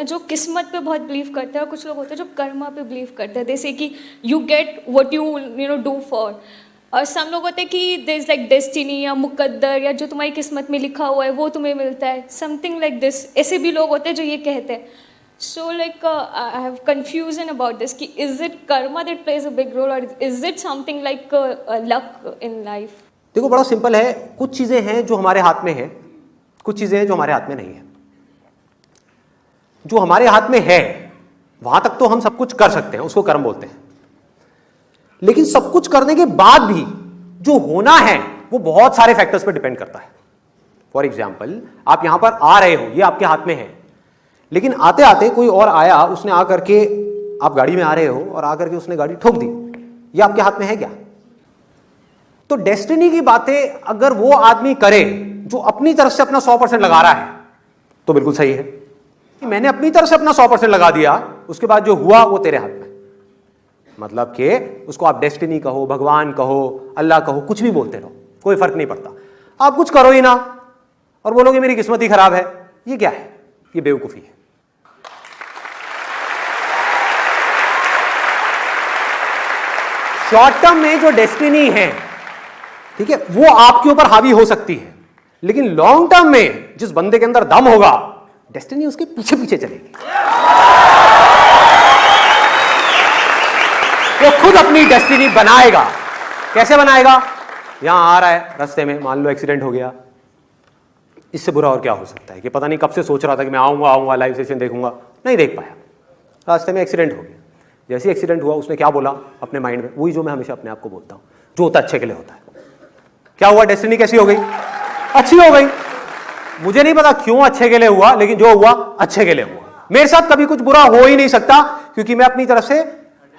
ना जो किस्मत पे बहुत बिलीव करते हैं, और कुछ लोग होते हैं जो कर्मा पे बिलीव करते हैं, जैसे कि you get what you know do for. और सम लोग होते हैं कि देयर इज लाइक डेस्टिनी या मुकद्दर या जो तुम्हारी किस्मत में लिखा हुआ है वो तुम्हें मिलता है, समथिंग लाइक दिस। ऐसे भी लोग होते हैं जो ये कहते हैं। So like I have confusion about this कि is it karma that plays a big role और is it something like luck in life? देखो बड़ा सिंपल है, कुछ चीजें हैं जो हमारे हाथ में है, कुछ चीजें हैं जो हमारे हाथ में नहीं है। जो हमारे हाथ में है वहां तक तो हम सब कुछ कर सकते हैं, उसको कर्म बोलते हैं। लेकिन सब कुछ करने के बाद भी जो होना है वो बहुत सारे फैक्टर्स पर डिपेंड करता है। फॉर एग्जाम्पल, आप यहां पर आ रहे हो, ये आपके हाथ में है, लेकिन आते आते कोई और आया, उसने आकर के, आप गाड़ी में आ रहे हो और आकर के उसने गाड़ी ठोक दी, ये आपके हाथ में है क्या? तो डेस्टिनी की बातें अगर वो आदमी करे जो अपनी तरफ से अपना 100% लगा रहा है तो बिल्कुल सही है कि मैंने अपनी तरफ से अपना 100% लगा दिया, उसके बाद जो हुआ वो तेरे हाथ में। मतलब कि उसको आप डेस्टिनी कहो, भगवान कहो, अल्लाह कहो, कुछ भी बोलते रहो, कोई फर्क नहीं पड़ता। आप कुछ करो ही ना और बोलोगे मेरी किस्मत ही खराब है, ये क्या है? ये बेवकूफी है। शॉर्ट टर्म में जो डेस्टिनी है, ठीक है, वो आपके ऊपर हावी हो सकती है, लेकिन लॉन्ग टर्म में जिस बंदे के अंदर दम होगा, डेस्टिनी उसके पीछे पीछे चलेगी। वो खुद अपनी डेस्टिनी बनाएगा। कैसे बनाएगा? यहां आ रहा है, रास्ते में मान लो एक्सीडेंट हो गया, इससे बुरा और क्या हो सकता है कि पता नहीं कब से सोच रहा था कि मैं आऊंगा लाइव सेशन देखूंगा, नहीं देख पाया, रास्ते में एक्सीडेंट हो गया। जैसे एक्सीडेंट हुआ, उसने क्या बोला अपने माइंड में? वही जो मैं हमेशा अपने आप को बोलता हूं, जो होता अच्छे के लिए होता है। क्या हुआ? डेस्टिनी कैसी हो गई? अच्छी हो गई। मुझे नहीं पता क्यों अच्छे के लिए हुआ, लेकिन जो हुआ अच्छे के लिए हुआ। मेरे साथ कभी कुछ बुरा हो ही नहीं सकता, क्योंकि मैं अपनी तरफ से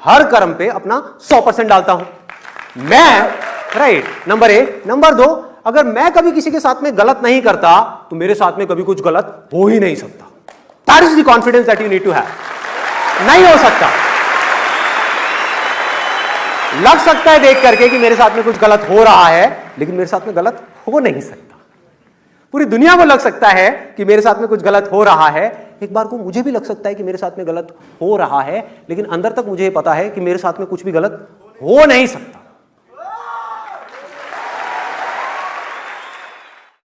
हर कर्म पे अपना 100% डालता हूं। मैं राइट, नंबर 1। नंबर 2, अगर मैं कभी किसी के साथ में गलत नहीं करता तो मेरे साथ में कभी कुछ गलत हो ही नहीं सकता। That is the confidence that you need to have. नहीं हो सकता। लग सकता है देख करके कि मेरे साथ में कुछ गलत हो रहा है, लेकिन मेरे साथ में गलत हो नहीं सकता। पूरी दुनिया को लग सकता है कि मेरे साथ में कुछ गलत हो रहा है, एक बार को मुझे भी लग सकता है कि मेरे साथ में गलत हो रहा है, लेकिन अंदर तक मुझे पता है कि मेरे साथ में कुछ भी गलत हो नहीं सकता।